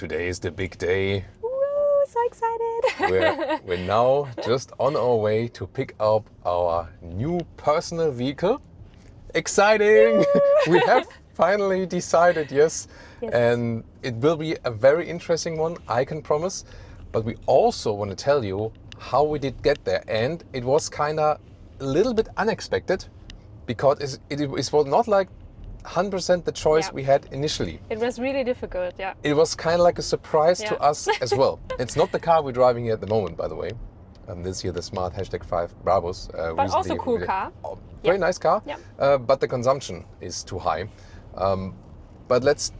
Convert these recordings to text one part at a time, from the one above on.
today is the big day. Woo, so excited. We're now just on our way to pick up our new personal vehicle. Exciting! We have finally decided, yes. And it will be a very interesting one, I can promise. But we also want to tell you how we did get there. And it was kind of a little bit unexpected because it was not like 100% the choice we had initially. It was really difficult, yeah. It was kind of like a surprise to us as well. It's not the car we're driving here at the moment, by the way. This year, the smart #5 Brabus. But also cool car. Very nice car, yeah. but the consumption is too high. But let's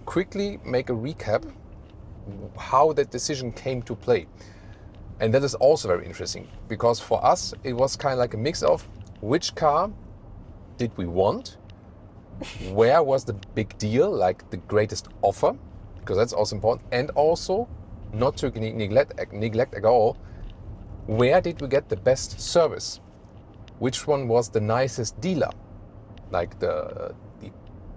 quickly make a recap how that decision came to play. And that is also very interesting because for us, it was kind of like a mix of which car did we want, where was the big deal, like the greatest offer, because that's also important, and also not to neglect at all, where did we get the best service? Which one was the nicest dealer? Like the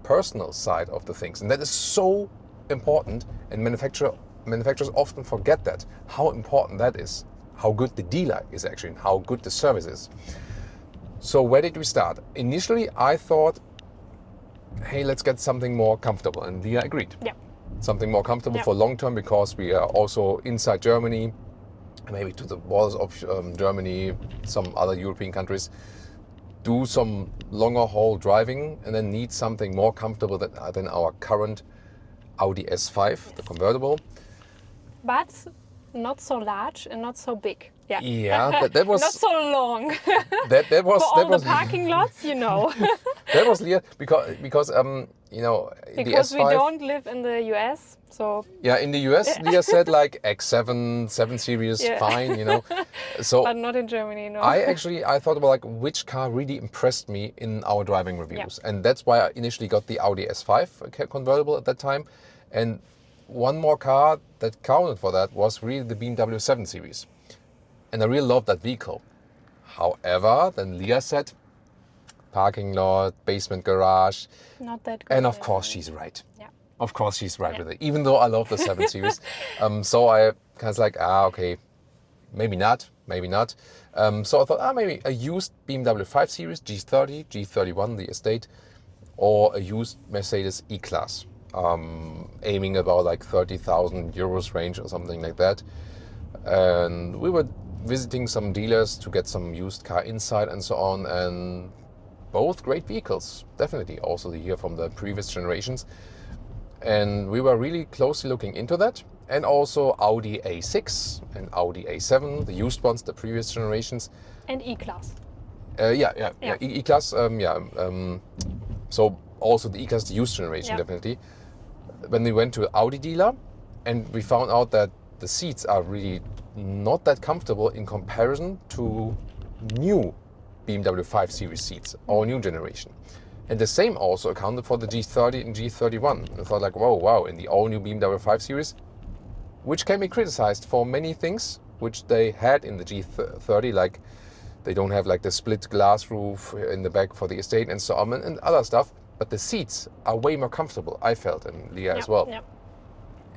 personal side of the things. And that is so important, and manufacturers often forget that, how important that is, how good the dealer is actually, and how good the service is. So where did we start? Initially, I thought, hey, let's get something more comfortable, and Leah agreed. Yeah. Something more comfortable for long term because we are also inside Germany, maybe to the borders of Germany, some other European countries, do some longer haul driving and then need something more comfortable than our current Audi S5, the convertible. But not so large and not so big. Yeah. Yeah, that was not so long. That was for all that was the parking lots, you know. That was Leah because you know, because the S5, we don't live in the US, so yeah, in the US Leah said like X7 7 Series fine, you know. So but not in Germany, no. I thought about like which car really impressed me in our driving reviews, and that's why I initially got the Audi S5 convertible at that time. And one more car that counted for that was really the BMW 7 Series. And I really loved that vehicle. However, then Leah said, parking lot, basement garage. Not that good. And of course she's right. Yeah. Of course she's right with it. Even though I love the 7 Series. So I kind of like, okay, maybe not. So I thought, maybe a used BMW 5 Series, G30, G31, the estate, or a used Mercedes E-Class. Aiming about like 30,000 euros range or something like that. And we were visiting some dealers to get some used car insight and so on, and both great vehicles, definitely also the year from the previous generations. And we were really closely looking into that, and also Audi A6 and Audi A7, the used ones, the previous generations. And E-Class. E-Class, so also the E-Class, the used generation, definitely. When we went to an Audi dealer, and we found out that the seats are really not that comfortable in comparison to new BMW 5 Series seats, all new generation. And the same also accounted for the G30 and G31. And I thought like, wow, in the all new BMW 5 Series, which can be criticized for many things, which they had in the G30, like they don't have like the split glass roof in the back for the estate and so on, and other stuff. But the seats are way more comfortable, I felt, and Leah as well. Yep.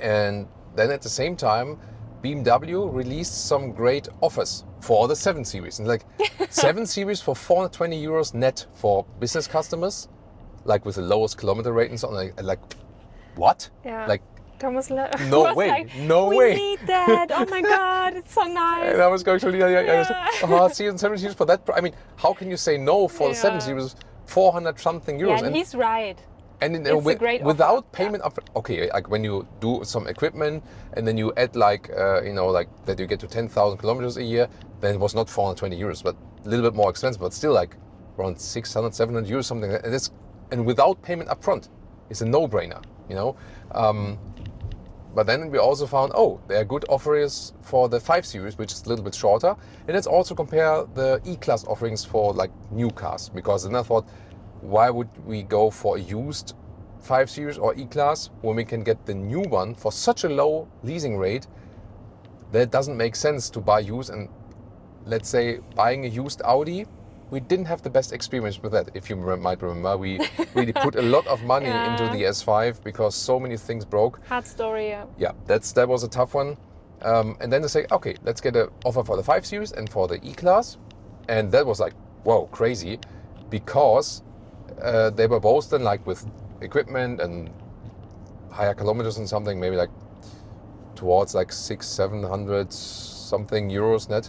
And then at the same time, BMW released some great offers for the 7 Series. And like 7 Series for 420 euros net for business customers, like with the lowest kilometer rate and so on. Like what? Yeah. Like, Thomas no way, like, no we way. We need that. Oh my God, it's so nice. And I was going to Leah, 7 Series for that. I mean, how can you say no for the 7 Series? 400 something euros. Yeah, and he's right. And it's a great without offer. payment up, okay, like when you do some equipment and then you add like, like that you get to 10,000 kilometers a year, then it was not 420 euros, but a little bit more expensive, but still like around 600, 700 euros, something like that. And without payment up front, it's a no-brainer, you know. But then we also found, there are good offers for the 5 Series, which is a little bit shorter. And let's also compare the E-Class offerings for like new cars, because then I thought, why would we go for a used 5 Series or E-Class when we can get the new one for such a low leasing rate? That doesn't make sense to buy used. And let's say buying a used Audi we didn't have the best experience with that. If you might remember, we really put a lot of money into the S5 because so many things broke. Hard story, yeah. Yeah, that was a tough one. And then they say, okay, let's get an offer for the 5 Series and for the E-Class. And that was like, whoa, crazy, because they were both then like with equipment and higher kilometers and something, maybe like towards like 600-700 something euros net.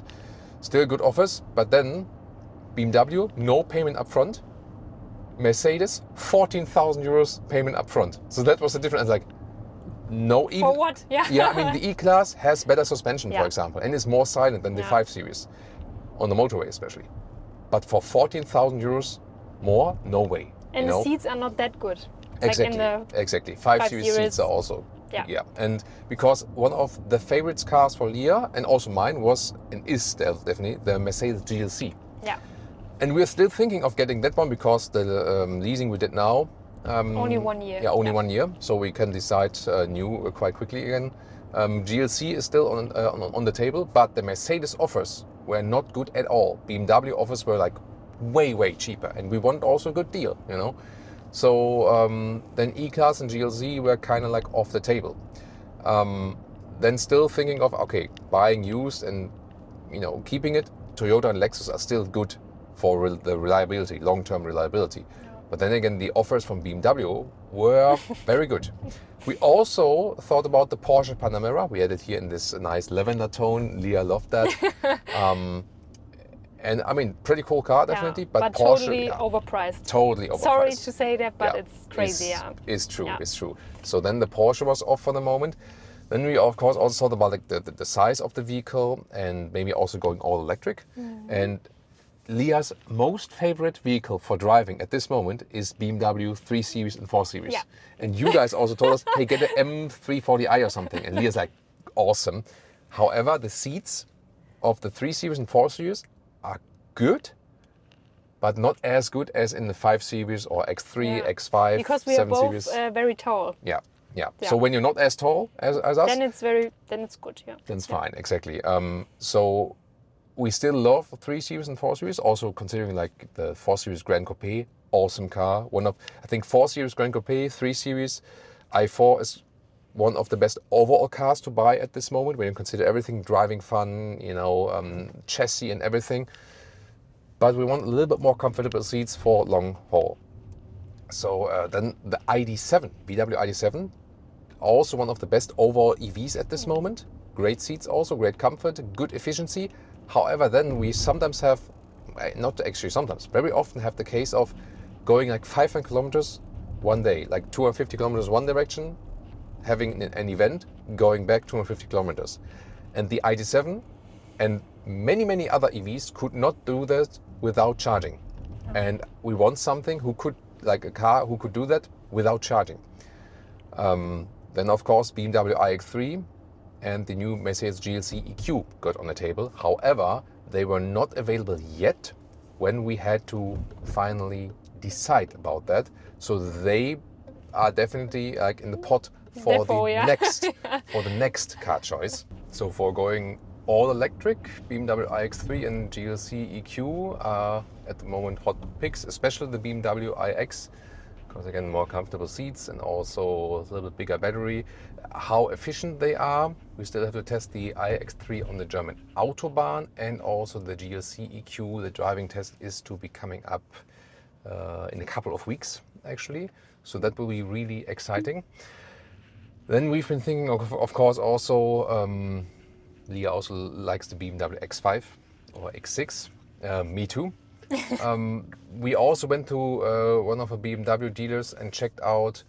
Still good offers, but then BMW, no payment up front. Mercedes, 14,000 euros payment up front. So that was the difference. Like, no, even For what? Yeah. yeah, I mean the E-Class has better suspension, for example, and is more silent than the 5 Series on the motorway especially. But for 14,000 euros more, no way. And the seats are not that good. Exactly, like in the exactly. 5 Series seats are also, yeah. And because one of the favorites cars for Leah, and also mine, was, and is still definitely, the Mercedes GLC. Yeah. And we're still thinking of getting that one because the leasing we did now. Only 1 year. Yeah, only 1 year. So we can decide new quite quickly again. GLC is still on the table, but the Mercedes offers were not good at all. BMW offers were like way cheaper, and we want also a good deal, you know. So then E-Class and GLC were kind of like off the table. Then still thinking of, okay, buying used and, you know, keeping it. Toyota and Lexus are still good for the reliability, long-term reliability. But then again, the offers from BMW were very good. We also thought about the Porsche Panamera. We had it here in this nice lavender tone. Leah loved that. And I mean, pretty cool car, definitely. But Porsche, totally overpriced. Totally overpriced. Sorry to say that, but it's crazy. It's true, it's true. So then the Porsche was off for the moment. Then we, of course, also thought about like the size of the vehicle and maybe also going all electric. And Leah's most favorite vehicle for driving at this moment is BMW 3 Series and 4 Series. Yeah. And you guys also told us, hey, get an M340i or something. And Leah's like, awesome. However, the seats of the 3 Series and 4 Series are good, but not as good as in the 5 Series or X3, X5, because we 7 are both Series. very tall. Yeah. So when you're not as tall as us, then it's good. Yeah. Then it's fine, exactly. So we still love 3 Series and 4 Series, also considering like the 4 Series Grand Coupe, awesome car. I think 4 Series Grand Coupe, 3 Series i4 is one of the best overall cars to buy at this moment when you consider everything, driving fun, you know, chassis and everything. But we want a little bit more comfortable seats for long haul. So then the ID7, VW ID7, also one of the best overall EVs at this moment. Great seats also, great comfort, good efficiency. However, then we sometimes have, not actually sometimes, very often have the case of going like 500 kilometers one day, like 250 kilometers one direction, having an event, going back 250 kilometers. And the ID7 and many other EVs could not do that without charging. And we want something who could, like a car who could do that without charging. Then of course BMW iX3 and the new Mercedes GLC EQ got on the table. However, they were not available yet when we had to finally decide about that. So they are definitely like in the pot for the next car choice. So for going all electric, BMW iX3 and GLC EQ are at the moment hot picks, especially the BMW iX, because again, more comfortable seats and also a little bit bigger battery. How efficient they are, we still have to test the iX3 on the German Autobahn, and also the GLC EQ. The driving test is to be coming up in a couple of weeks, actually. So that will be really exciting. Then we've been thinking of course also, Leah also likes the BMW X5 or X6, me too. We also went to one of the BMW dealers and checked out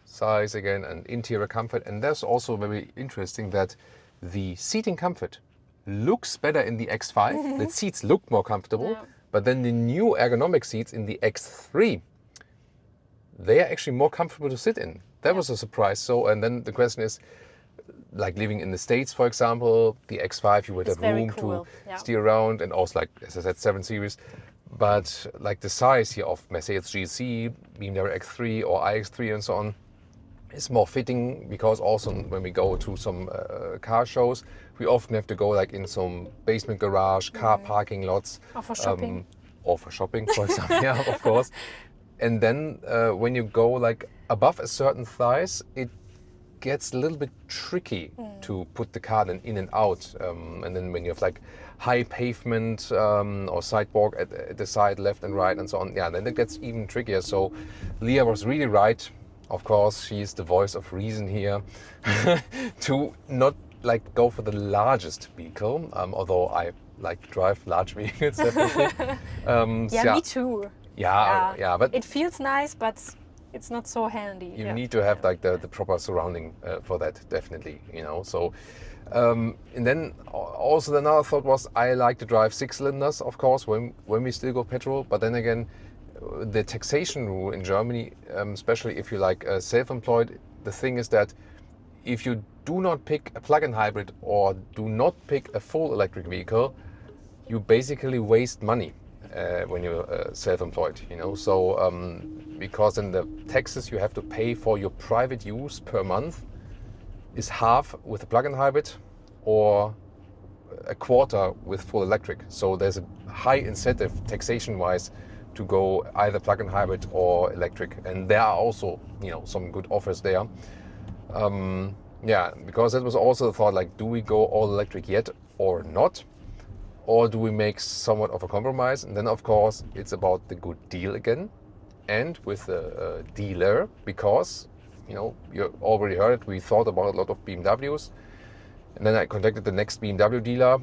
size again and interior comfort, and that's also very interesting that the seating comfort looks better in the X5. The seats look more comfortable, but then the new ergonomic seats in the X3, they are actually more comfortable to sit in. That was a surprise. So, and then the question is, like living in the States, for example, the X5, you would have room to steer around, and also, like, as I said, 7 Series. But like the size here of Mercedes GLC, BMW X3 or iX3 and so on, It's more fitting because also when we go to some car shows, we often have to go like in some basement garage, car parking lots. Or for shopping. Or for shopping, for example, yeah, of course. And then when you go like above a certain size, it gets a little bit tricky to put the car then in and out. And then when you have like high pavement or sidewalk at the side, left and right and so on, yeah, then it gets even trickier. So Leah was really right. Of course, she's the voice of reason here to not like go for the largest vehicle, although I like to drive large vehicles definitely. Me too. Yeah, but it feels nice, but it's not so handy. You need to have like the proper surrounding for that, definitely, you know. So, and then also another thought was I like to drive 6 cylinders, of course, when we still go petrol. But then again, the taxation rule in Germany, especially if you like self-employed, the thing is that if you do not pick a plug-in hybrid or do not pick a full electric vehicle, you basically waste money when you're self-employed, you know. So because in the taxes you have to pay for your private use per month is half with a plug-in hybrid or a quarter with full electric. So there's a high incentive taxation-wise to go either plug-in hybrid or electric, and there are also, you know, some good offers there. Yeah, because that was also the thought, like, do we go all electric yet or not? Or do we make somewhat of a compromise? And then, of course, it's about the good deal again, and with the dealer, because, you know, you already heard it, we thought about a lot of BMWs, and then I contacted the next BMW dealer,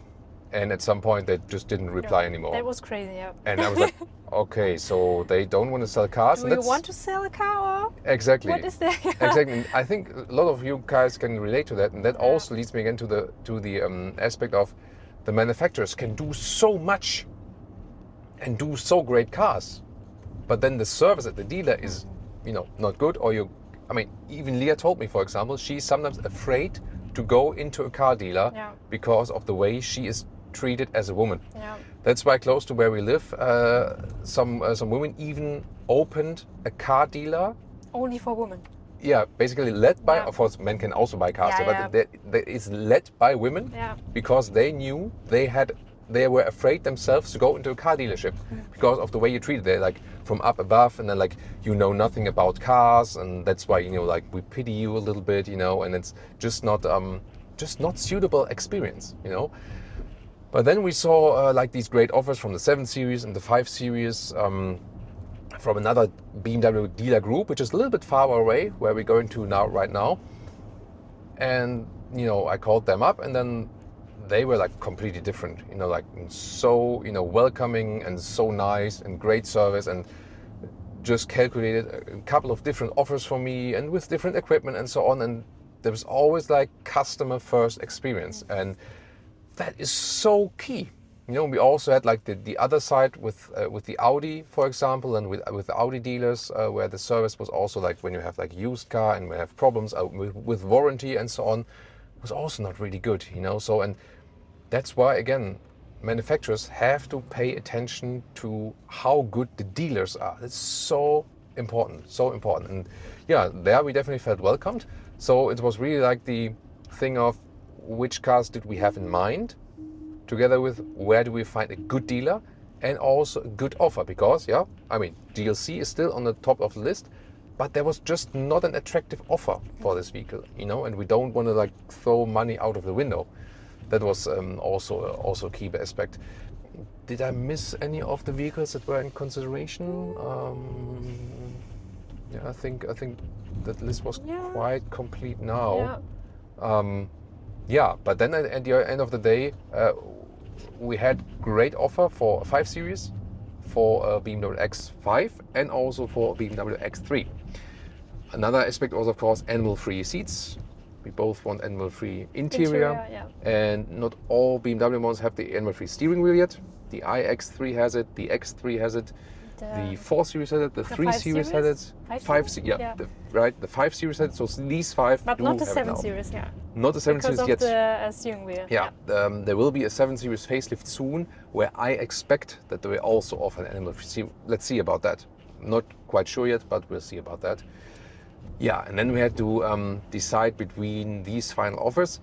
and at some point they just didn't reply anymore. That was crazy, yeah. And I was like, okay, so they don't want to sell cars. Do you want to sell a car? Or exactly. What is that? Exactly. And I think a lot of you guys can relate to that, and that also leads me again to the aspect of the manufacturers can do so much and do so great cars, but then the service at the dealer is, you know, not good. Or I mean, even Leah told me, for example, she's sometimes afraid to go into a car dealer because of the way she is treated as a woman. Yeah. That's why close to where we live, some women even opened a car dealer. Only for women. Yeah, basically led by, of course, men can also buy cars, but it's led by women because they knew they were afraid themselves to go into a car dealership because of the way you treat it. They're like from up above, and then like, you know nothing about cars, and that's why, you know, like, we pity you a little bit, you know, and it's just not suitable experience, you know. But then we saw like these great offers from the 7 Series and the 5 Series from another BMW dealer group, which is a little bit far away where we're going to right now. And, you know, I called them up, and then they were like completely different, you know, like so, you know, welcoming and so nice and great service, and just calculated a couple of different offers for me and with different equipment and so on. And there was always like customer first experience, and that is so key. You know, we also had like the other side with the Audi, for example, and with the Audi dealers, where the service was also like, when you have like used car and we have problems with warranty and so on, was also not really good, you know. So, and that's why, again, manufacturers have to pay attention to how good the dealers are. It's so important, so important. And yeah, there we definitely felt welcomed. So it was really like the thing of which cars did we have in mind, together with where do we find a good dealer and also a good offer. Because, yeah, I mean, GLC is still on the top of the list, but there was just not an attractive offer for this vehicle, you know, and we don't want to like throw money out of the window. That was also a key aspect. Did I miss any of the vehicles that were in consideration? Yeah, I think that list was quite complete now. Yeah, but then at the end of the day, we had great offer for a 5 Series, for a BMW X5, and also for a BMW X3. Another aspect was, of course, animal-free seats. We both want animal-free interior, and not all BMW models have the animal-free steering wheel yet. The iX3 has it, the X3 has it, the 4 Series has it, the 3 Series has it, the 5 Series has it. So these 5 but do not the have 7 it now. Series, Not the 7 Series yet. Because of the steering wheel. There will be a 7 Series facelift soon, where I expect that they will also offer an animal-free seat. Let's see about that. Not quite sure yet, but we'll see about that. Yeah, and then we had to decide between these final offers.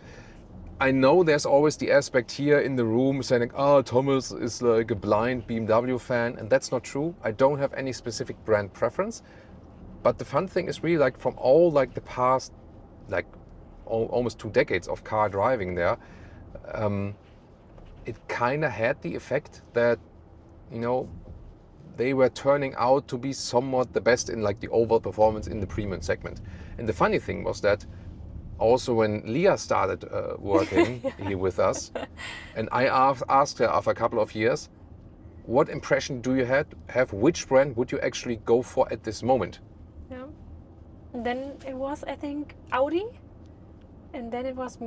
I know there's always the aspect here in the room saying, oh, Thomas is like a blind BMW fan, and that's not true. I don't have any specific brand preference. But the fun thing is really like from all like the past, like almost 2 decades of car driving there, it kind of had the effect that, you know, they were turning out to be somewhat the best in like the overall performance in the premium segment. And the funny thing was that also when Leah started working here with us, and I asked her after a couple of years, what impression do you have, which brand would you actually go for at this moment? Yeah. And then it was, I think, Audi, and then it was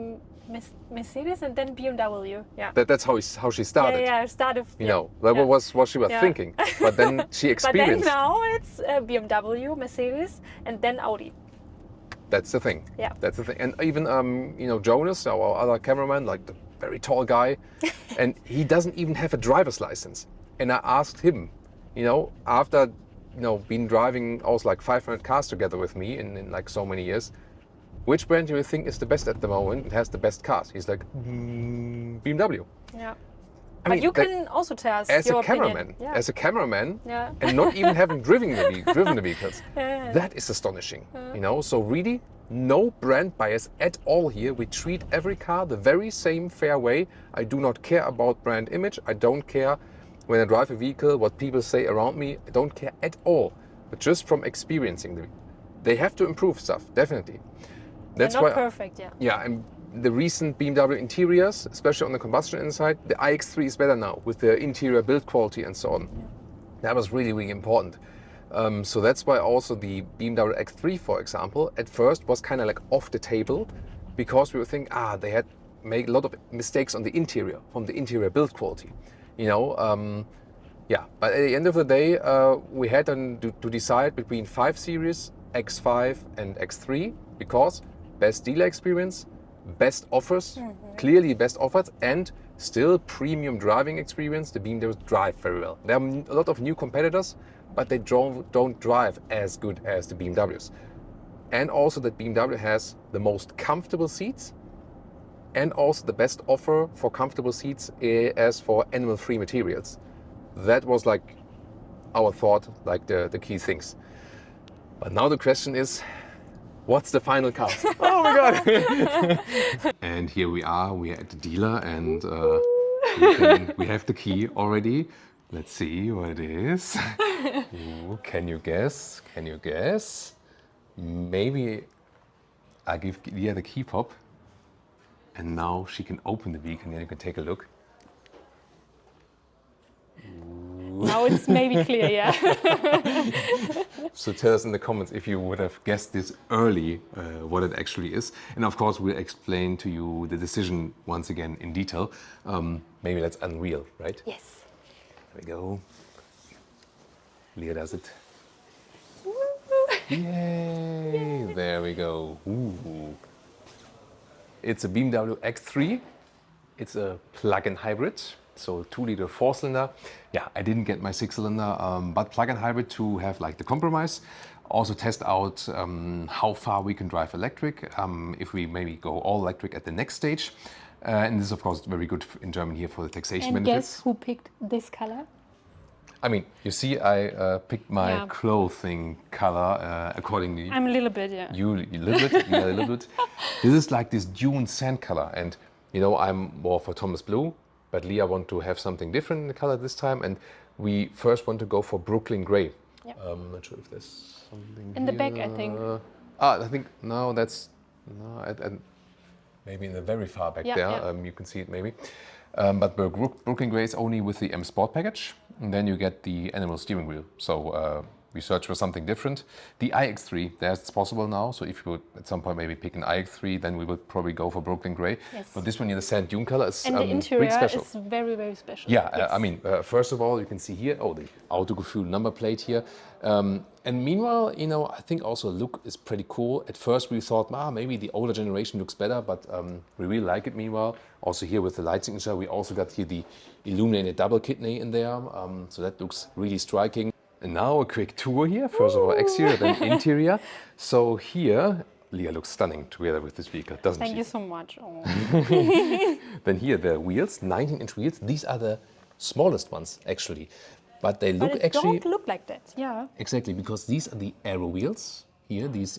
Mercedes, and then BMW. Yeah. That's how she started. Yeah, started. You know, that was what she was thinking. But then she experienced. But then now it's BMW, Mercedes, and then Audi. That's the thing. Yeah. That's the thing. And even you know, Jonas, our other cameraman, like the very tall guy, and he doesn't even have a driver's license. And I asked him, you know, after been driving also like 500 cars together with me in like so many years, which brand do you think is the best at the moment and has the best cars? He's like, BMW. Yeah. But you can also tell us as your a cameraman, opinion. Yeah. as a cameraman, Yeah. and not even having driven the vehicles, Yeah. that is astonishing. You know, so really no brand bias at all here. We treat every car the very same fair way. I do not care about brand image. I don't care when I drive a vehicle what people say around me. I don't care at all. But just from experiencing them, they have to improve stuff, definitely. That's They're not why. perfect, yeah. Yeah, and the recent BMW interiors, especially on the combustion inside, the iX3 is better now with the interior build quality and so on. Yeah. That was really, really important. So that's why also the BMW X3, for example, at first was kind of like off the table because we were thinking, they had made a lot of mistakes on the interior, from the interior build quality. You know, yeah, but at the end of the day, we had to decide between 5 Series, X5 and X3 because best dealer experience, best offers, clearly best offers, and still premium driving experience. The BMWs drive very well. There are a lot of new competitors, but they don't drive as good as the BMWs. And also that BMW has the most comfortable seats and also the best offer for comfortable seats as for animal-free materials. That was like our thought, like the key things. But now the question is, what's the final cost? Oh my God! And here we are at the dealer, and we have the key already. Let's see what it is. Ooh, can you guess? Can you guess? Maybe I give Leah the key fob, and now she can open the vehicle and you can take a look. Now it's maybe clear, yeah. So tell us in the comments if you would have guessed this early, what it actually is. And of course, we'll explain to you the decision once again in detail. Maybe let's unveil, right? Yes. There we go. Leah does it. Yay! There we go. Ooh. It's a BMW X3. It's a plug-in hybrid. So 2-liter 4-cylinder. Yeah, I didn't get my 6-cylinder, but plug-in hybrid to have like the compromise. Also test out how far we can drive electric, if we maybe go all electric at the next stage. And this is of course very good in Germany here for the taxation and benefits. Guess who picked this color? I mean, you see, I picked my clothing color accordingly. I'm a little bit, yeah. You a little bit, yeah, a little bit. This is like this dune sand color, and you know I'm more for Thomas blue, but Leah want to have something different in the color this time, and we first want to go for Brooklyn Grey. Yeah. I'm not sure if there's something in the back, I think. I think no, that's no, maybe in the very far back there. Yeah. You can see it maybe. But Brooklyn Grey is only with the M Sport package, and then you get the animal steering wheel. So we search for something different. The iX3, that's possible now. So if you would at some point maybe pick an iX3, then we would probably go for Brooklyn Grey. Yes. But this one here, the sand dune color, is and the interior special. is very, very special. Yeah, yes. I mean, first of all, you can see here, the Autogefuehl의 number plate here. And meanwhile, you know, I think also look is pretty cool. At first we thought, maybe the older generation looks better, but we really like it meanwhile. Also here with the light signature, we also got here the illuminated double kidney in there. So that looks really striking. And now a quick tour here. First of all, exterior, then interior. So here, Leah looks stunning together with this vehicle, doesn't she? Thank you so much. Oh. Then here the wheels, 19-inch wheels. These are the smallest ones, actually. But they look But it actually... don't look like that, yeah. Exactly, because these are the aero wheels. Here, these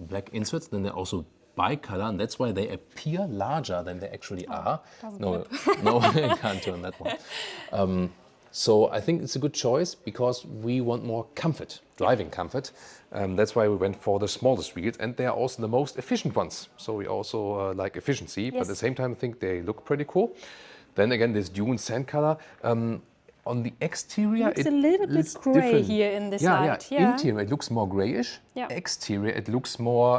black inserts. Then they're also bicolor, and that's why they appear larger than they actually are. No, I can't turn that one. So I think it's a good choice because we want more comfort, driving comfort. That's why we went for the smallest wheels, and they are also the most efficient ones. So we also like efficiency, but at the same time I think they look pretty cool. Then again, this dune sand color. On the exterior, It's a little bit grey different. here in this Yeah, light. yeah. Interior, it looks more grayish. Yeah. Exterior, it looks more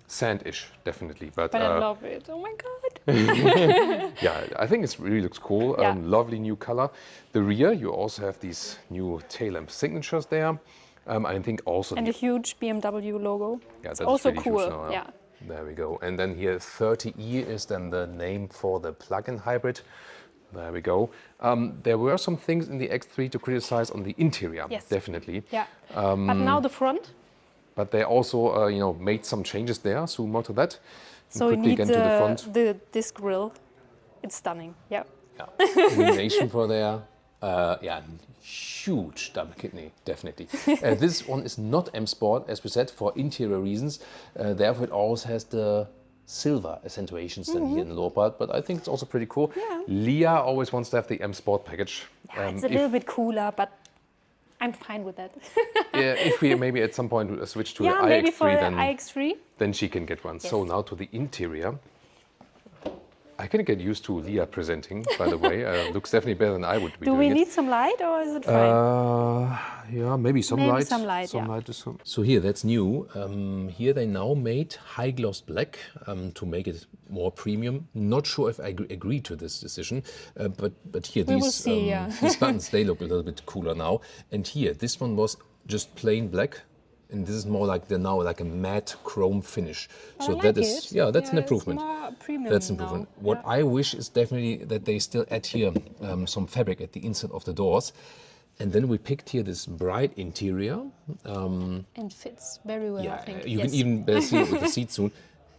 sandish, definitely. But I love it. Oh my god. yeah, I think it really looks cool. Yeah. Lovely new color. The rear, you also have these new tail lamp signatures there. I think also And a huge BMW logo. yeah, It's that is also really cool. huge now, Yeah. There we go. And then here 30E is then the name for the plug-in hybrid. There we go. There were some things in the X3 to criticize on the interior, Yes. definitely. Yeah. But now the front. But they also, made some changes there. Zoom more to that. So you quickly need again to the front. this grille. It's stunning. Yeah. Yeah. Illumination for there. Huge double kidney, definitely. This one is not M Sport, as we said, for interior reasons. Therefore, it always has the silver accentuations than here in the lower part, but I think it's also pretty cool. Yeah. Leah always wants to have the M Sport package. Yeah, it's a little bit cooler, but I'm fine with that. If we maybe at some point switch to the maybe iX3, for then, iX3. then she can get one. So Yes. now to the interior. I can get used to Leah presenting, by the way. Looks definitely better than I would be Do doing we it. need some light or is it fine? Yeah, maybe some Maybe light. some light, yeah. So here, that's new. Here they now made high gloss black to make it more premium. Not sure if I agree to this decision, but here We will these see, yeah. these buttons, they look a little bit cooler now. And here, this one was just plain black. And this is more like a matte chrome finish. So like that is, it. that's an It's improvement. more premium That's now. improvement. What I wish is definitely that they still add here some fabric at the inside of the doors. And then we picked here this bright interior. And fits very well, I think. You Yes. can even see it with the seat soon.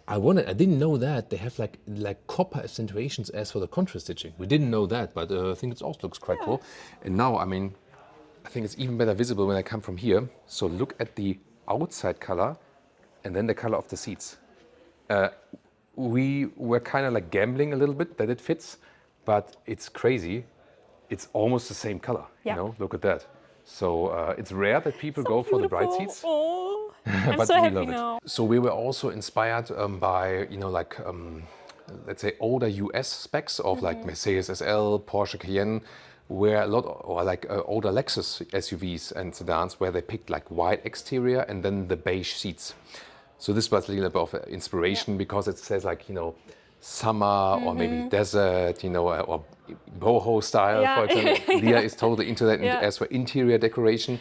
I didn't know that they have like copper accentuations as for the contrast stitching. We didn't know that, but I think it also looks quite cool. And now, I think it's even better visible when I come from here. So look at the outside color and then the color of the seats. We were kind of like gambling a little bit that it fits, but it's crazy. It's almost the same color, Yeah. Look at that. So it's rare that people go for the bright Beautiful. seats. Oh, I'm But so we happy love now. it. So we were also inspired by, let's say older US specs of like Mercedes SL, Porsche Cayenne, where a lot, or like older Lexus SUVs and sedans, where they picked like white exterior and then the beige seats. So this was a little bit of inspiration because it says like, summer or maybe desert, or boho style, Yeah. for example. Leah is totally into that. Yeah. As for interior decoration,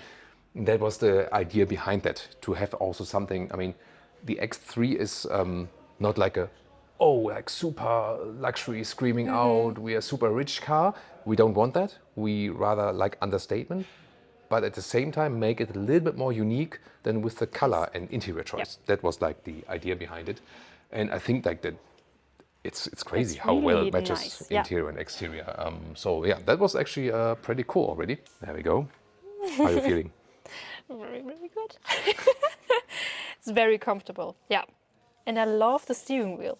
that was the idea behind that, to have also something. The X3 is not like like super luxury screaming out, we are super rich car. We don't want that. We rather like understatement, but at the same time make it a little bit more unique than with the color and interior choice. That was like the idea behind it. And I think like that it's crazy It's how well really it matches nice, yeah. interior and exterior. So yeah, that was actually pretty cool already. There we go. How are you feeling? Very, very good. It's very comfortable. Yeah. And I love the steering wheel.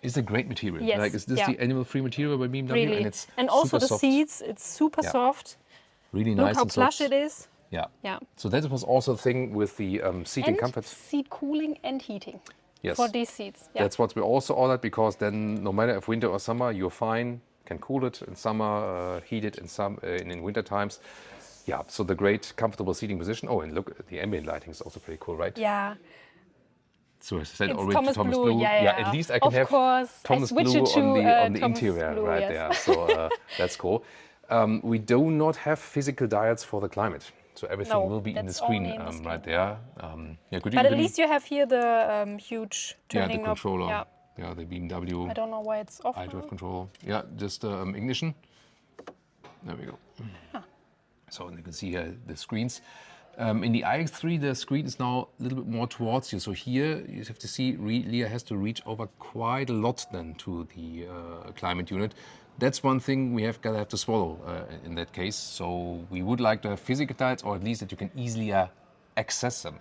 It's a great material. Yes, Like, is this yeah. the animal-free material by BMW? Really. And it's also super the soft. seats, it's super Yeah. soft. Really Look nice how and plush soft. it is. Yeah. Yeah. So that was also a thing with the seating And comfort. seat cooling and heating Yes. for these seats. Yeah. That's what we also ordered, because then no matter if winter or summer, you're fine. Can cool it in summer, heat it in winter times. Yeah, so the great comfortable seating position. Oh, and look, the ambient lighting is also pretty cool, right? Yeah. So I said It's already Thomas Thomas Blue. Yeah. at least I can Of have course. Thomas I switch Blue it to, on the Thomas interior Blue, right yes. there. So that's cool. We do not have physical dials for the climate. So everything No, will be in the that's screen, only in the screen. right there. Could But you at least you have here the huge the turning knob. controller. Yeah. Yeah, the BMW. I don't know why it's off. iDrive now. control. Yeah, just ignition. There we go. So you can see here the screens. In the iX3, the screen is now a little bit more towards you. So here you have to see Leah has to reach over quite a lot then to the climate unit. That's one thing we have to swallow in that case. So we would like to have physical tiles, or at least that you can easily access them.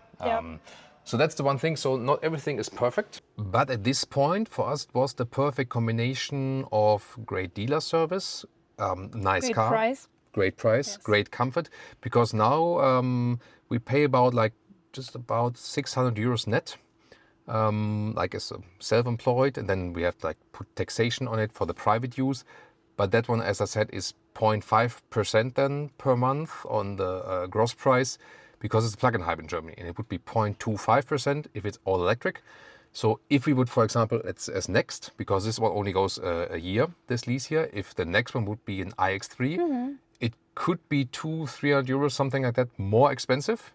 So that's the one thing. So not everything is perfect. But at this point, for us, it was the perfect combination of great dealer service, nice Great car. price. Great price, great comfort, because now we pay about just about 600 euros net, like as self-employed, and then we have put taxation on it for the private use. But that one, as I said, is 0.5% then per month on the gross price, because it's a plug-in hybrid in Germany, and it would be 0.25% if it's all electric. So if we would, for example, as next, because this one only goes a year, this lease here, if the next one would be an iX3, it could be 200-300 euros, something like that, more expensive,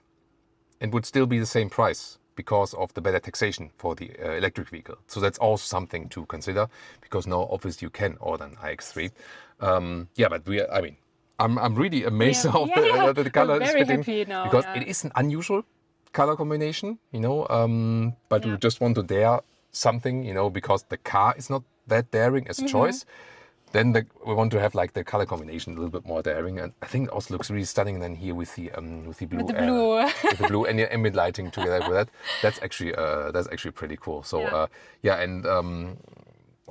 and would still be the same price because of the better taxation for the electric vehicle. So that's also something to consider, because now obviously you can order an iX3. But I'm really amazed of the color is fitting, happy now, because it is an unusual color combination, but we just want to dare something, because the car is not that daring as a choice. Then we want to have the color combination a little bit more daring, and I think it also looks really stunning. Then here with the blue, with the blue and the ambient lighting together with that, that's actually pretty cool. So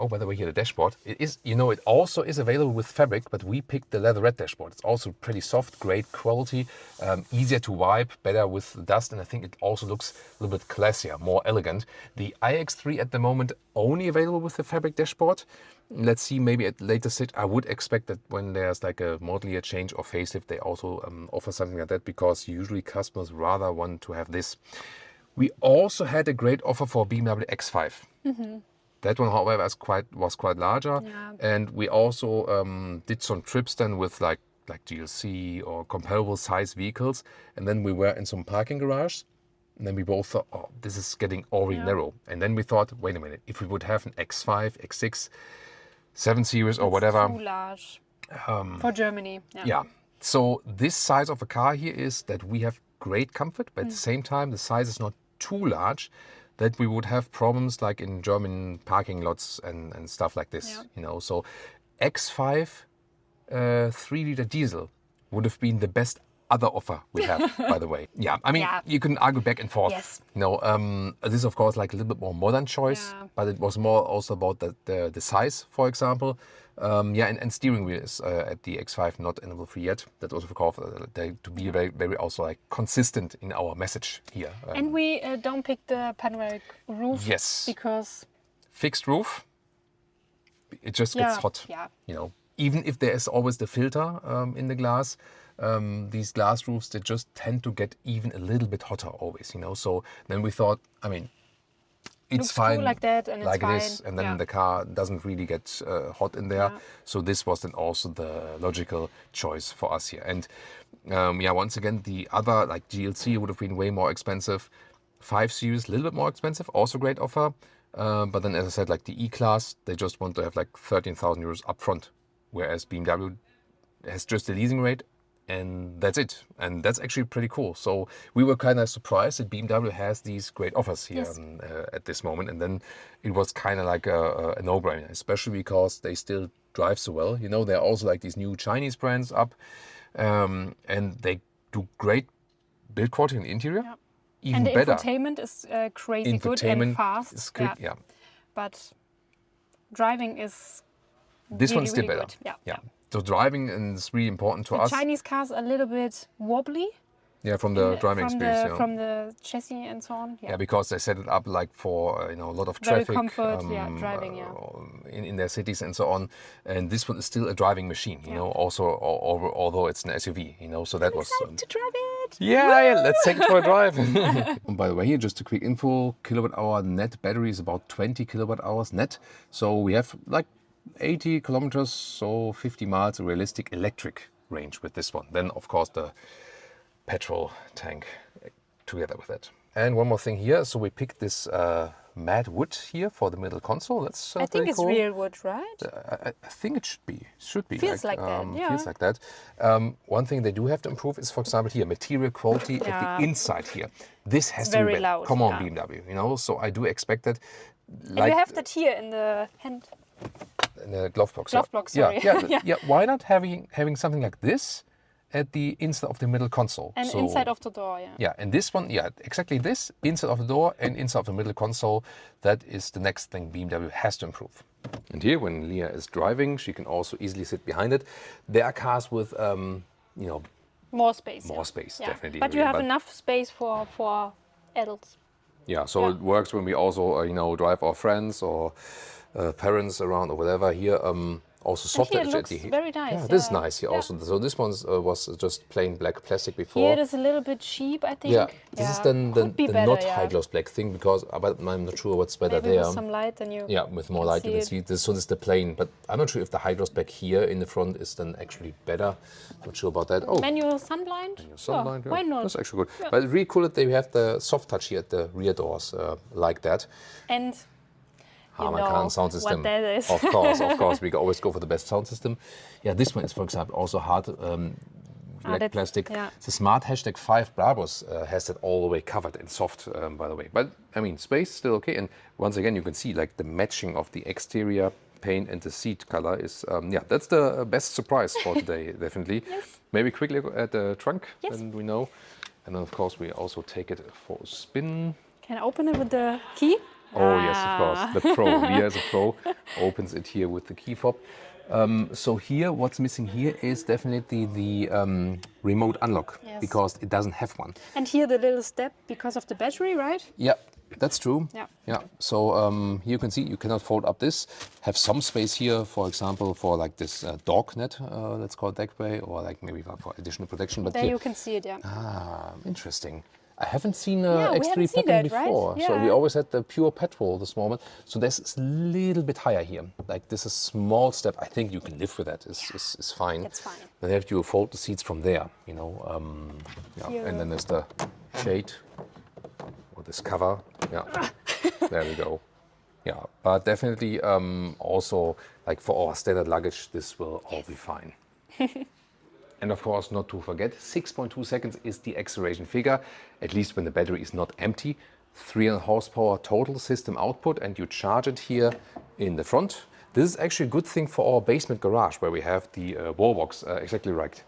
by the way, here the dashboard, it is, it also is available with fabric, but we picked the leatherette dashboard. It's also pretty soft, great quality, easier to wipe, better with dust, and I think it also looks a little bit classier, more elegant. The iX3 at the moment only available with the fabric dashboard. Let's see, maybe at later stage, I would expect that when there's a model year change or facelift, they also offer something like that, because usually customers rather want to have this. We also had a great offer for BMW X5. That one, however, was quite larger, and we also did some trips then with like GLC or comparable size vehicles, and then we were in some parking garage, and then we both thought, oh, this is getting already narrow, and then we thought, wait a minute, if we would have an X5, X6, 7 Series or whatever, too large for Germany. So this size of a car here is that we have great comfort, but at the same time the size is not too large that we would have problems like in German parking lots and stuff like this. So X5 3-liter diesel would have been the best other offer we have, by the way. You can argue back and forth. Yes. This is of course a little bit more modern choice, but it was more also about the size, for example. And steering wheel is at the X5 not enable free yet. That was of course to be very, very also consistent in our message here. And we don't pick the panoramic roof. Yes. Because fixed roof, it just gets hot. Even if there is always the filter in the glass, these glass roofs, they just tend to get even a little bit hotter always. So then we thought, it's looks fine cool like that, and like it's fine. it is, and then the car doesn't really get hot in there. So this was then also the logical choice for us here. And once again, the other GLC would have been way more expensive. 5 Series, a little bit more expensive, also great offer. But then, as I said, the E-Class, they just want to have 13,000 euros upfront, whereas BMW has just a leasing rate, and that's it. And that's actually pretty cool. So we were kind of surprised that BMW has these great offers here at this moment. And then it was kind of like a no-brainer, especially because they still drive so well. There are also these new Chinese brands up, and they do great build quality in the interior. Even and the better. Infotainment is crazy good and fast. Is good, But driving is this really, one's still really better. Good. So driving is really important to us. Chinese cars are a little bit wobbly. From the driving experience. From the chassis and so on. Because they set it up for a lot of traffic. Very comfort, driving, in their cities and so on. And this one is still a driving machine, also although it's an SUV, so that was... to drive it! Yeah, let's take it for a drive. And by the way, here, just a quick info, kilowatt-hour net battery is about 20 kilowatt-hours net. So we have 80 kilometers, so 50 miles, a realistic electric range with this one. Then, of course, the petrol tank together with it. And one more thing here. So we picked this matte wood here for the middle console. That's I think it's cool. real wood, right? I think it should be. Feels like that, yeah. Feels like that. One thing they do have to improve is, for example, here, material quality at the inside here. This has to be very better. loud. Come on, BMW, you know? So I do expect that. And you have that here in the hand. In the glove box. Glove box, sorry. Yeah. Why not having something like this at the inside of the middle console? And so, inside of the door, yeah. Yeah, and this one, exactly this, inside of the door and inside of the middle console, that is the next thing BMW has to improve. And here, when Leah is driving, she can also easily sit behind it. There are cars with, more space. More space, definitely. But you have enough space for adults. Yeah, so it works when we also, drive our friends or parents around or whatever. Here, also soft here edge. it looks very nice. Yeah, this is nice here also. So this one was just plain black plastic before. Here it is a little bit cheap, I think. Yeah, this is then the better, not high gloss black thing, because but I'm not sure what's better Maybe there. with some light, then you with more light you can see. This one is the plain, but I'm not sure if the high gloss black here in the front is then actually better. Not sure about that. Oh, manual sunblind. Sunblind, why not? That's actually good. Yeah. But it's really cool that they have the soft touch here at the rear doors like that. And Harman sound system. What that is. Of course, we always go for the best sound system. Yeah, this one is, for example, also hard black plastic. Yeah. The smart #5 Brabus has that all the way covered in soft, by the way. But I mean, space still okay. And once again, you can see like the matching of the exterior paint and the seat color is, that's the best surprise for today, definitely. Yes. Maybe quickly at the trunk, yes. and we know. And then, of course, we also take it for a spin. Can I open it with the key? Oh, yes, of course. The Pro, Leah as a Pro, opens it here with the key fob. So here, what's missing here is definitely the remote unlock, because it doesn't have one. And here the little step because of the battery, right? Yeah, that's true. Yeah. So here you can see you cannot fold up this. Have some space here, for example, for like this dog net, let's call it that way, or like maybe for additional protection. But there here, you can see it, interesting. I haven't seen seen X3 plug-in that, before, right? so we always had the pure petrol this moment. So this a little bit higher here. Like this is a small step. I think you can live with that. It's fine. It's fine. Then you have to fold the seats from there, And then there's the shade or this cover. Yeah, there we go. Yeah, but definitely also like for our standard luggage, this will all be fine. And of course, not to forget, 6.2 seconds is the acceleration figure, at least when the battery is not empty. 300 horsepower total system output, and you charge it here in the front. This is actually a good thing for our basement garage, where we have the wall box exactly right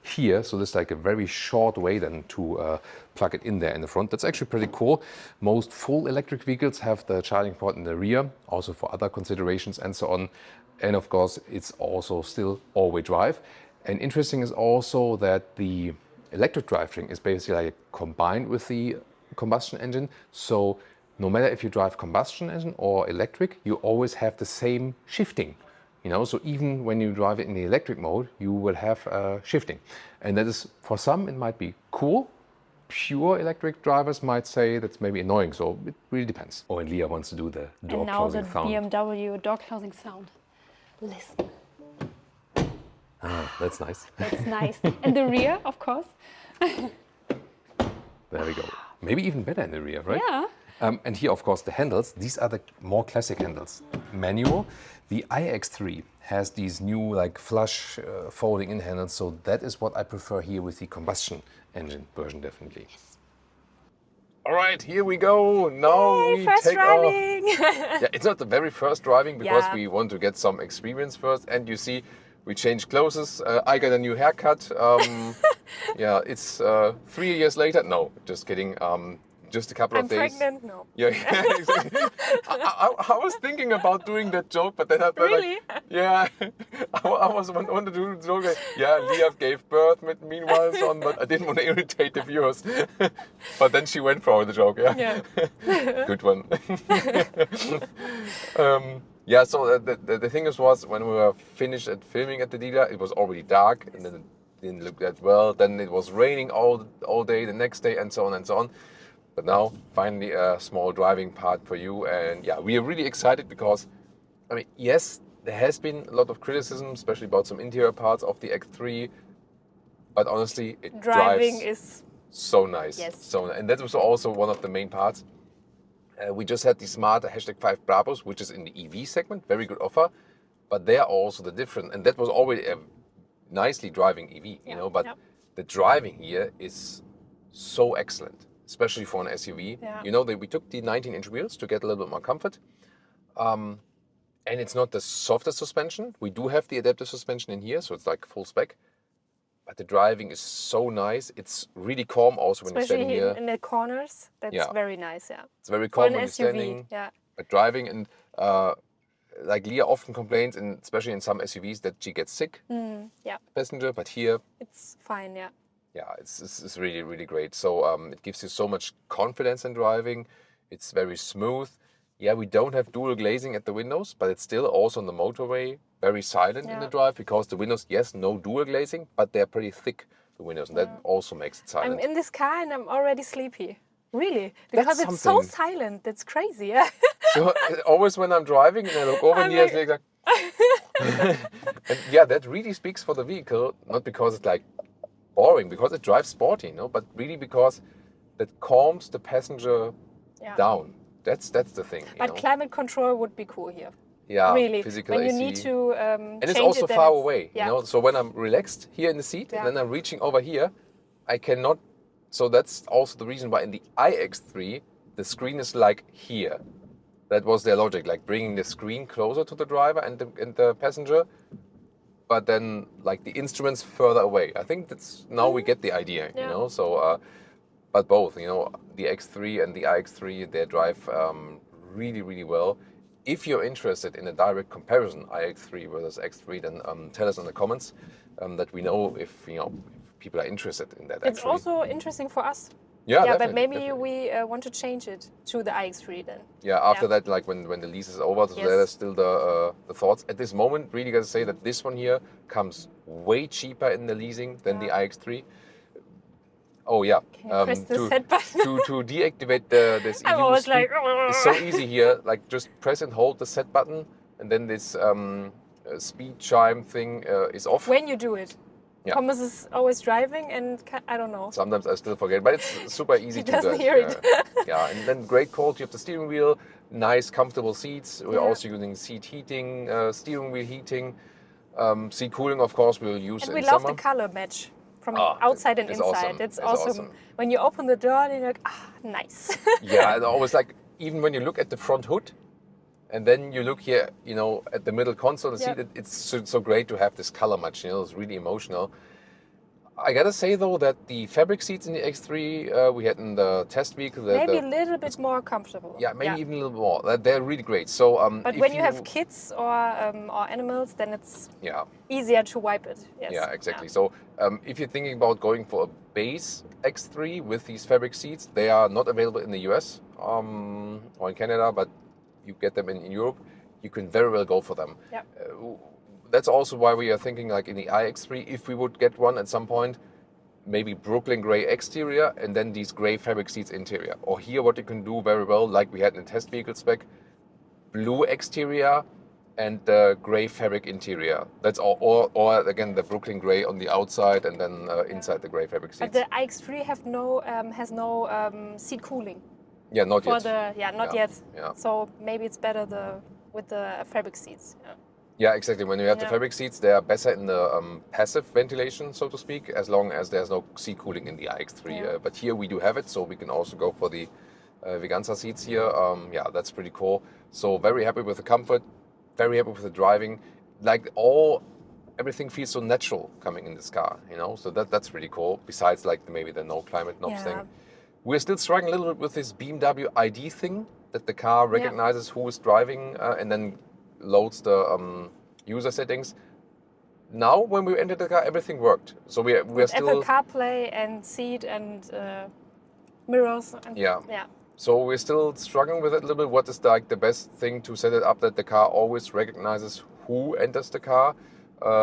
here. So this is like a very short way then to plug it in there in the front. That's actually pretty cool. Most full electric vehicles have the charging port in the rear, also for other considerations and so on. And of course, it's also still all-wheel drive. And interesting is also that the electric drivetrain is basically like combined with the combustion engine. So no matter if you drive combustion engine or electric, you always have the same shifting. So even when you drive it in the electric mode, you will have shifting. And that is, for some, it might be cool. Pure electric drivers might say that's maybe annoying. So it really depends. Oh, and Leah wants to do the door closing sound. And now the BMW door closing sound. Listen. Ah, that's nice. That's nice. And the rear, of course. There we go. Maybe even better in the rear, right? Yeah. And here, of course, the handles. These are the more classic handles. Manual. The iX3 has these new like flush folding in handles. So that is what I prefer here with the combustion engine version, definitely. Yes. All right, here we go. Now we first take driving. It's not the very first driving, because we want to get some experience first. And you see, we changed clothes. I got a new haircut. It's 3 years later. No, just kidding. Just a couple of days. I'm pregnant? No. Yeah, exactly. I was thinking about doing that joke, but then I felt really? I wanted to do the joke. Leah gave birth meanwhile, but I didn't want to irritate the viewers. But then she went for the joke. Yeah. Good one. So the thing was when we were finished at filming at the dealer, it was already dark, and then it didn't look that well. Then it was raining all day the next day, and so on and so on. But now, finally, a small driving part for you. And we are really excited because, yes, there has been a lot of criticism, especially about some interior parts of the X3. But honestly, driving drives is so nice. Yes. And that was also one of the main parts. We just had the smart #5 Brabus, which is in the EV segment, very good offer. But they are also the different, and that was already a nicely driving EV, you know, but the driving here is so excellent, especially for an SUV. Yeah. You know, we took the 19-inch wheels to get a little bit more comfort. And it's not the softest suspension. We do have the adaptive suspension in here, so it's like full spec. But the driving is so nice. It's really calm also when Especially you're standing here. in the corners, that's very nice, It's very calm when you're SUV, standing. But driving, and like Leah often complains, and especially in some SUVs, that she gets sick, passenger. But here, it's fine, yeah, it's really, really great. So it gives you so much confidence in driving. It's very smooth. Yeah, we don't have dual glazing at the windows, but it's still also on the motorway very silent in the drive, because the windows, yes, no dual glazing, but they're pretty thick, the windows, and that also makes it silent. I'm in this car and I'm already sleepy. Really? Because it's so silent. That's crazy, yeah. So always when I'm driving and I look over here, it's like... And yeah, that really speaks for the vehicle, not because it's like boring, because it drives sporty, you know, but really because that calms the passenger down. That's the thing. But climate control would be cool here. Yeah, really. Physical when you AC. need to and it's also far away, you know. So when I'm relaxed here in the seat, and then I'm reaching over here, I cannot. So that's also the reason why in the iX3 the screen is like here. That was their logic, like bringing the screen closer to the driver and the passenger, but then like the instruments further away. I think that's now we get the idea, you know. So, but both, you know, the X3 and the iX3, they drive really, really well. If you're interested in a direct comparison, iX3 versus X3, then tell us in the comments that we know if, you know, if people are interested in that. It's also interesting for us. Yeah, but maybe we want to change it to the iX3 then. Yeah, after that, like when the lease is over, so there's still the thoughts. At this moment, really got to say that this one here comes way cheaper in the leasing than the iX3. Oh yeah, press the set button. to deactivate this I'm EU always speed, like, it's so easy here. Like just press and hold the set button, and then this speed chime thing is off. When you do it. Thomas is always driving, and I don't know. Sometimes I still forget, but it's super easy to do. He doesn't hear it. Yeah, and then great quality of the steering wheel, nice comfortable seats. We're also using seat heating, steering wheel heating, seat cooling. Of course, we'll use and in we summer. love the color match from outside and inside. Awesome. It's awesome. When you open the door, and you're like, nice. Yeah, and always like even when you look at the front hood. And then you look here, you know, at the middle console and see that it's so great to have this color match, you know, it's really emotional. I gotta say though that the fabric seats in the X3 we had in the test vehicle, maybe a little bit more comfortable. Yeah, maybe even a little more. They're really great. So, but when you have kids or animals, then it's easier to wipe it. Yes. Yeah, exactly. So if you're thinking about going for a base X3 with these fabric seats, they are not available in the US or in Canada, but you get them in Europe, you can very well go for them. Yeah. That's also why we are thinking like in the iX3, if we would get one at some point, maybe Brooklyn gray exterior and then these gray fabric seats interior. Or here what you can do very well, like we had in the test vehicle spec, blue exterior and the gray fabric interior. That's all. Or again, the Brooklyn gray on the outside and then inside the gray fabric seats. But the iX3 has no seat cooling. Yeah, not yet. Not yet. Yeah. So maybe it's better with the fabric seats. Yeah, exactly. When you have the fabric seats, they are better in the passive ventilation, so to speak, as long as there's no seat cooling in the iX3. But here we do have it, so we can also go for the Veganza seats here. Yeah, that's pretty cool. So very happy with the comfort, very happy with the driving. Like everything feels so natural coming in this car, you know. So that's really cool. Besides, like maybe the no climate knobs thing. We're still struggling a little bit with this BMW ID thing, that the car recognizes who is driving and then loads the user settings. Now, when we entered the car, everything worked. So we're still... Apple CarPlay and seat and mirrors. And, So we're still struggling with it a little bit. What is like the best thing to set it up that the car always recognizes who enters the car?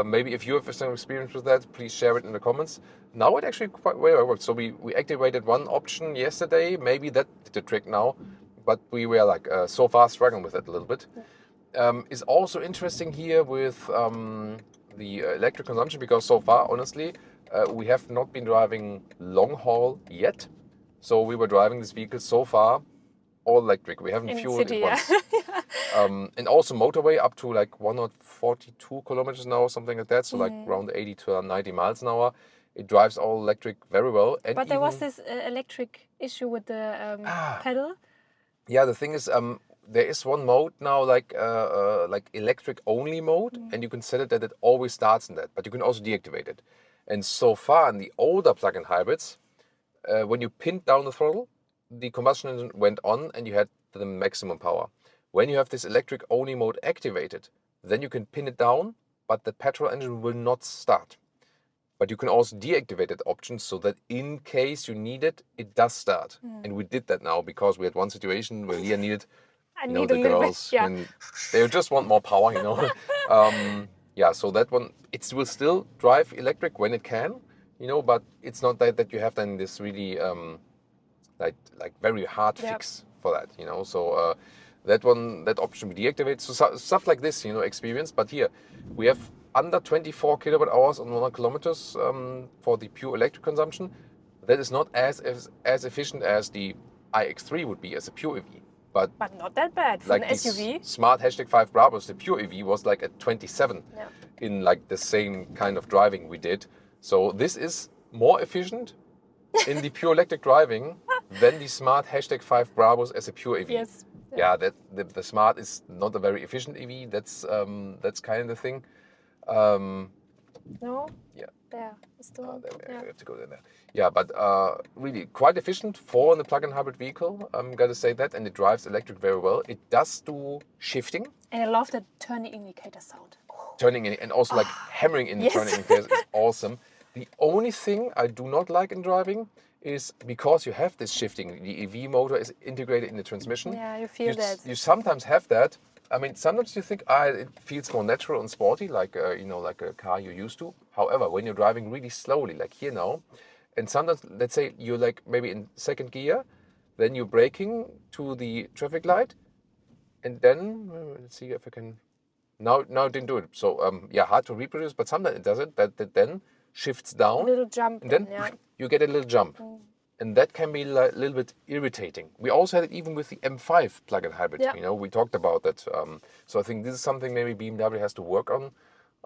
Maybe if you have some experience with that, please share it in the comments. Now it actually quite well worked. So we activated one option yesterday. Maybe that did the trick now, but we were like so far struggling with it a little bit. Is also interesting here with the electric consumption, because so far, honestly, we have not been driving long haul yet. So we were driving this vehicle so far all electric. We haven't In fueled city, it once. And also motorway up to like 142 kilometers an hour, something like that. So like around 80 to 90 miles an hour. It drives all electric very well. And but there was this electric issue with the pedal. Yeah, the thing is, there is one mode now, like electric only mode, and you can set it that it always starts in that, but you can also deactivate it. And so far in the older plug-in hybrids, when you pinned down the throttle, the combustion engine went on and you had the maximum power. When you have this electric only mode activated, then you can pin it down, but the petrol engine will not start. But you can also deactivate that option so that in case you need it, it does start. And we did that now because we had one situation where Leah needed, the girls, when they just want more power, so that one, it will still drive electric when it can, but it's not that you have then this really like very hard fix for that, So that option we deactivate. So stuff like this, experience. But here we have under 24 kilowatt hours on 100 kilometers for the pure electric consumption. That is not as efficient as the iX3 would be as a pure EV. But not that bad for like an SUV. Smart #5 Brabus, the pure EV was like at 27 in like the same kind of driving we did. So this is more efficient in the pure electric driving than the Smart #5 Brabus as a pure EV. Yes. Yeah, that the Smart is not a very efficient EV. That's kind of the thing. No. Yeah. There. Still. I have to go there. Yeah, but really quite efficient for the plug-in hybrid vehicle. I'm gonna say that, and it drives electric very well. It does do shifting. And I love the turning indicator sound. Turning in, and also like hammering in the turning indicators is awesome. The only thing I do not like in driving is because you have this shifting. The EV motor is integrated in the transmission. Yeah, you feel that. You sometimes have that. I mean, sometimes you think, it feels more natural and sporty, like like a car you're used to. However, when you're driving really slowly, like here now, and sometimes, let's say you're like maybe in second gear, then you're braking to the traffic light, and then let's see if I can. Now it didn't do it. So hard to reproduce, but sometimes it does it. That then shifts down. A little jump. And then you get a little jump. And that can be a little bit irritating. We also had it even with the M5 plug-in hybrid. Yeah. We talked about that. So I think this is something maybe BMW has to work on.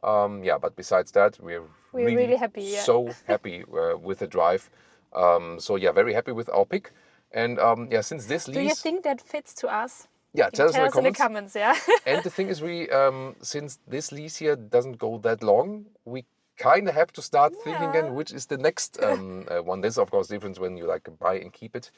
But besides that, we're really happy. Yeah. So happy with the drive. Very happy with our pick. And since this lease... Do you think that fits to us? Yeah, tell us in the comments. Yeah. And the thing is, since this lease here doesn't go that long, we kind of have to start thinking again which is the next one. There's of course difference when you like buy and keep it.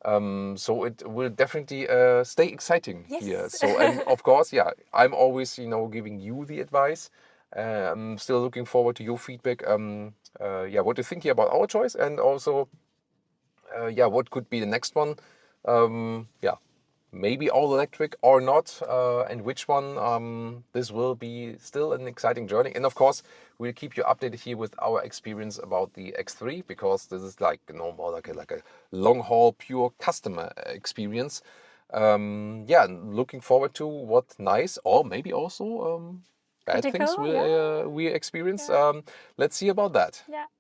So it will definitely stay exciting here. So and of course, I'm always giving you the advice. I'm still looking forward to your feedback. What do you think here about our choice, and also what could be the next one? Maybe all electric or not, and which one. This will be still an exciting journey. And of course, we'll keep you updated here with our experience about the X3, because this is like more like a long haul pure customer experience. Looking forward to what nice or maybe also bad things we experience. Let's see about that. Yeah.